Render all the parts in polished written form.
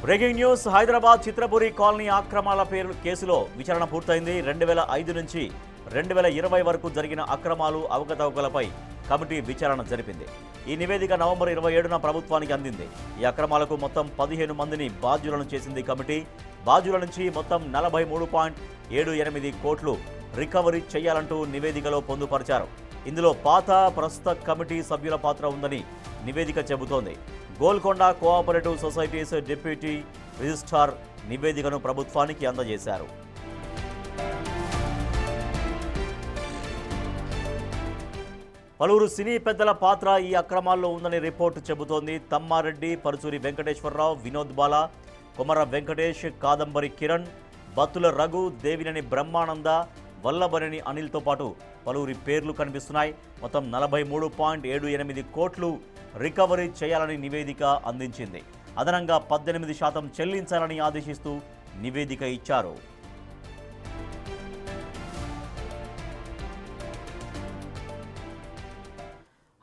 Breaking news Hyderabad Chitrapuri colony ఆక్రమాల కేసులో విచారణ పూర్తయింది. 2005 నుంచి 2020 వరకు జరిగిన అక్రమాలు అవకతవకలపై కమిటీ విచారణ జరిపింది. ఈ నివేదిక నవంబర్ 27న ప్రభుత్వానికి అందింది. ఈ అక్రమాలకు మొత్తం 15 మందిని బాధ్యులను చేసింది కమిటీ. బాధ్యుల నుంచి మొత్తం 43.78 కోట్లు రికవరీ చేయాలంటూ నివేదికలో పొందుపరిచారు. ఇందులో పాత ప్రస్తుత కమిటీ సభ్యుల పాత్ర ఉందని నివేదిక చెబుతోంది. Golconda cooperative societies deputy registrar నివేదికను ప్రభుత్వానికి అందజేశారు. పలువురు సినీ పెద్దల పాత్ర ఈ అక్రమాల్లో ఉందని రిపోర్టు చెబుతోంది. తమ్మారెడ్డి, పరుచూరి వెంకటేశ్వరరావు, వినోద్ బాలా, కొమర వెంకటేష్, కాదంబరి కిరణ్, బత్తుల రఘు, దేవినేని బ్రహ్మానంద, వల్లభనేని అనిల్తో పాటు పలువురి పేర్లు కనిపిస్తున్నాయి. మొత్తం 43.78 కోట్లు రికవరీ చేయాలని నివేదిక అందించింది. అదనంగా 18% చెల్లించాలని ఆదేశిస్తూ నివేదిక ఇచ్చారు.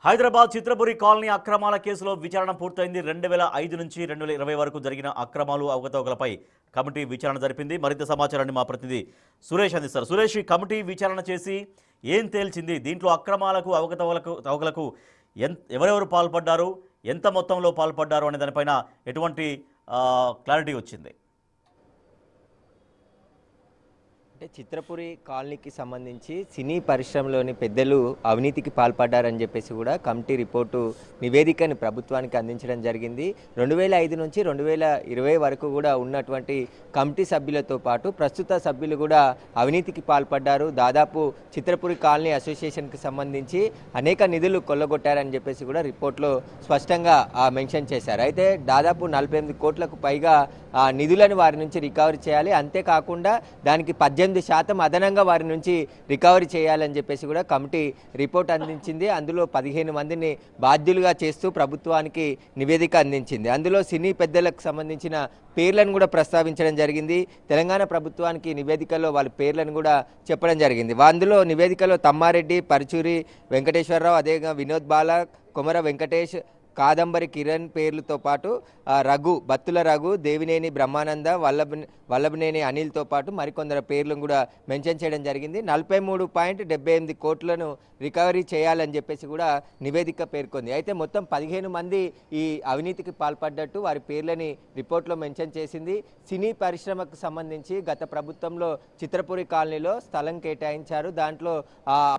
హైదరాబాద్ చిత్రపురి కాలనీ అక్రమాల కేసులో విచారణ పూర్తయింది. 2005 నుంచి 2020 వరకు జరిగిన అక్రమాలు అవకతవకలపై కమిటీ విచారణ జరిపింది. మరింత సమాచారాన్ని మా ప్రతినిధి సురేష్ అందిస్తారు. సురేష్, ఈ కమిటీ విచారణ చేసి ఏం తేల్చింది? దీంట్లో అక్రమాలకు అవకతవకలకు ఎవరెవరు పాల్పడ్డారు, ఎంత మొత్తంలో పాల్పడ్డారు అనే దానిపైన ఎటువంటి క్లారిటీ వచ్చింది? అంటే చిత్రపురి కాలనీకి సంబంధించి సినీ పరిశ్రమలోని పెద్దలు అవినీతికి పాల్పడ్డారని చెప్పేసి కూడా కమిటీ రిపోర్టు నివేదికని ప్రభుత్వానికి అందించడం జరిగింది. 2005 నుంచి 2020 వరకు కూడా ఉన్నటువంటి కమిటీ సభ్యులతో పాటు ప్రస్తుత సభ్యులు కూడా అవినీతికి పాల్పడ్డారు. దాదాపు చిత్రపురి కాలనీ అసోసియేషన్కి సంబంధించి అనేక నిధులు కొల్లగొట్టారని చెప్పేసి కూడా రిపోర్ట్లో స్పష్టంగా మెన్షన్ చేశారు. అయితే దాదాపు 48 కోట్లకు పైగా నిధులను వారి నుంచి రికవరీ చేయాలి. అంతేకాకుండా దానికి 18% అదనంగా వారి నుంచి రికవరీ చేయాలని చెప్పేసి కూడా కమిటీ రిపోర్ట్ అందించింది. అందులో 15 మందిని బాధ్యులుగా చేస్తూ ప్రభుత్వానికి నివేదిక అందించింది. అందులో సినీ పెద్దలకు సంబంధించిన పేర్లను కూడా ప్రస్తావించడం జరిగింది. తెలంగాణ ప్రభుత్వానికి నివేదికలో వాళ్ళ పేర్లను కూడా చెప్పడం జరిగింది. అందులో నివేదికలో తమ్మారెడ్డి, పరుచూరి వెంకటేశ్వరరావు, అదేవిధంగా వినోద్ బాలా, కొమర వెంకటేష్, కాదంబరి కిరణ్ పేర్లతో పాటు రఘు, బత్తుల రఘు, దేవినేని బ్రహ్మానంద, వల్లభనేని అనిల్తో పాటు మరికొందరు పేర్లను కూడా మెన్షన్ చేయడం జరిగింది. 43.78 కోట్లను రికవరీ చేయాలని చెప్పేసి కూడా నివేదిక పేర్కొంది. అయితే మొత్తం 15 మంది ఈ అవినీతికి పాల్పడ్డట్టు వారి పేర్లని రిపోర్ట్లో మెన్షన్ చేసింది. సినీ పరిశ్రమకు సంబంధించి గత ప్రభుత్వంలో చిత్రపురి కాలనీలో స్థలం కేటాయించారు. దాంట్లో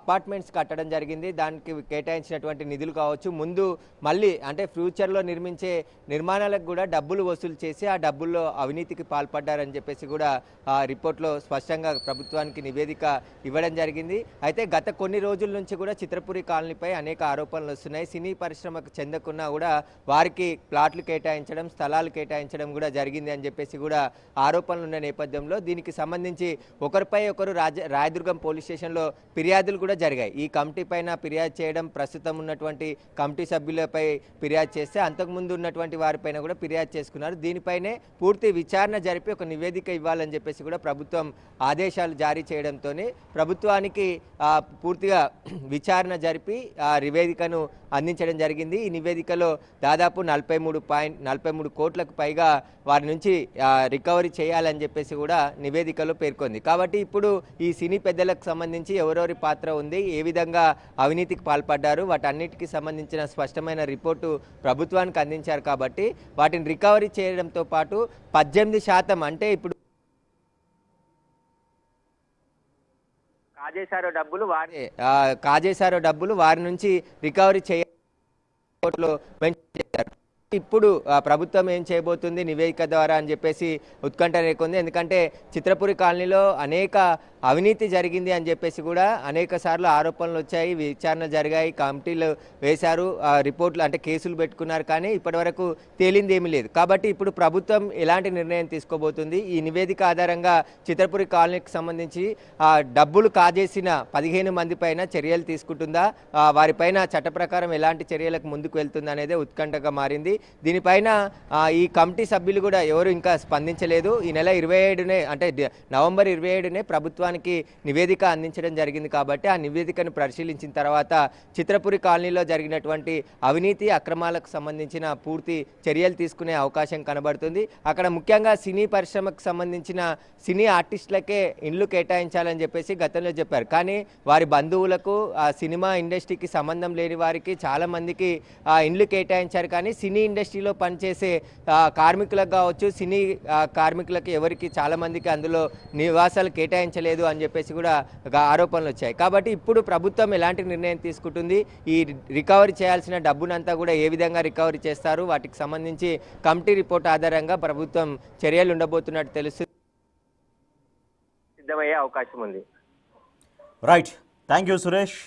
అపార్ట్మెంట్స్ కట్టడం జరిగింది. దానికి కేటాయించినటువంటి నిధులు కావచ్చు, ముందు మళ్ళీ అంటే ఫ్యూచర్లో నిర్మించే నిర్మాణాలకు కూడా డబ్బులు వసూలు చేసి ఆ డబ్బుల్లో అవినీతికి పాల్పడ్డారని చెప్పేసి కూడా ఆ రిపోర్ట్లో స్పష్టంగా ప్రభుత్వానికి నివేదిక ఇవ్వడం జరిగింది. అయితే గత కొన్ని రోజుల నుంచి కూడా చిత్రపురి కాలనీపై అనేక ఆరోపణలు వస్తున్నాయి. సినీ పరిశ్రమకు చెందకున్నా కూడా వారికి ప్లాట్లు కేటాయించడం, స్థలాలు కేటాయించడం కూడా జరిగింది అని చెప్పేసి కూడా ఆరోపణలు ఉన్న నేపథ్యంలో దీనికి సంబంధించి ఒకరిపై ఒకరు రాయదుర్గం పోలీస్ స్టేషన్లో ఫిర్యాదులు కూడా జరిగాయి. ఈ కమిటీ పైన ఫిర్యాదు చేయడం, ప్రస్తుతం ఉన్నటువంటి కమిటీ సభ్యులపై ఫిర్యాదు చేస్తే అంతకుముందు ఉన్నటువంటి వారిపైన కూడా ఫిర్యాదు చేసుకున్నారు. దీనిపైనే పూర్తి విచారణ జరిపి ఒక నివేదిక ఇవ్వాలని చెప్పేసి కూడా ప్రభుత్వం ఆదేశాలు జారీ చేయడంతో ప్రభుత్వానికి పూర్తిగా విచారణ జరిపి ఆ నివేదికను అందించడం జరిగింది. ఈ నివేదికలో దాదాపు 43 కోట్లకు పైగా వారి నుంచి రికవరీ చేయాలని చెప్పేసి కూడా నివేదికలో పేర్కొంది. కాబట్టి ఇప్పుడు ఈ సినీ పెద్దలకు సంబంధించి ఎవరెవరి పాత్ర ఉంది, ఏ విధంగా అవినీతికి పాల్పడ్డారు, వాటన్నిటికీ సంబంధించిన స్పష్టమైన రిపోర్టు ప్రభుత్వానికి అందించారు. కాబట్టి వాటిని రికవరీ చేయడంతో పాటు 18% అంటే ఇప్పుడు కాజేశారో డబ్బులు వారి నుంచి రికవరీ చేయాలి. ఇప్పుడు ప్రభుత్వం ఏం చేయబోతుంది నివేదిక ద్వారా అని చెప్పేసి ఉత్కంఠ నెలకొంది. ఎందుకంటే చిత్రపురి కాలనీలో అనేక అవినీతి జరిగింది అని చెప్పేసి కూడా అనేక సార్లు ఆరోపణలు వచ్చాయి, విచారణ జరిగాయి, కమిటీలు వేశారు, రిపోర్ట్లు అంటే కేసులు పెట్టుకున్నారు. కానీ ఇప్పటివరకు తేలింది ఏమీ లేదు. కాబట్టి ఇప్పుడు ప్రభుత్వం ఎలాంటి నిర్ణయం తీసుకోబోతుంది, ఈ నివేదిక ఆధారంగా చిత్రపురి కాలనీకి సంబంధించి డబ్బులు కాజేసిన 15 మంది పైన చర్యలు తీసుకుంటుందా, వారిపైన చట్ట ప్రకారం ఎలాంటి చర్యలకు ముందుకు వెళ్తుంది అనేది ఉత్కంఠగా మారింది. దీనిపైన ఈ కమిటీ సభ్యులు కూడా ఎవరు ఇంకా స్పందించలేదు. ఈ నెల 27నే అంటే నవంబర్ 27నే ప్రభుత్వానికి నివేదిక అందించడం జరిగింది కాబట్టి ఆ నివేదికను పరిశీలించిన తర్వాత చిత్రపురి కాలనీలో జరిగినటువంటి అవినీతి అక్రమాలకు సంబంధించిన పూర్తి చర్యలు తీసుకునే అవకాశం కనబడుతుంది. అక్కడ ముఖ్యంగా సినీ పరిశ్రమకు సంబంధించిన సినీ ఆర్టిస్టులకే ఇండ్లు కేటాయించాలని చెప్పేసి గతంలో చెప్పారు. కానీ వారి బంధువులకు ఆ సినిమా ఇండస్ట్రీకి సంబంధం లేని వారికి చాలామందికి ఇండ్లు కేటాయించారు. కానీ సినీ ఇండస్ట్రీలో పనిచేసే కార్మికులకు కావచ్చు, సినీ కార్మికులకు ఎవరికి చాలామందికి అందులో నివాసాలు కేటాయించలేదు అని చెప్పేసి కూడా ఆరోపణలు వచ్చాయి. కాబట్టి ఇప్పుడు ప్రభుత్వం ఎలాంటి నిర్ణయం తీసుకుంటుంది, ఈ రికవరీ చేయాల్సిన డబ్బునంతా కూడా ఏ విధంగా రికవరీ చేస్తారు, వాటికి సంబంధించి కమిటీ రిపోర్ట్ ఆధారంగా ప్రభుత్వం చర్యలు ఉండబోతున్నట్టు తెలుస్తుంది. సిద్ధమయ్యే అవకాశం ఉంది. Right, thank you Suresh.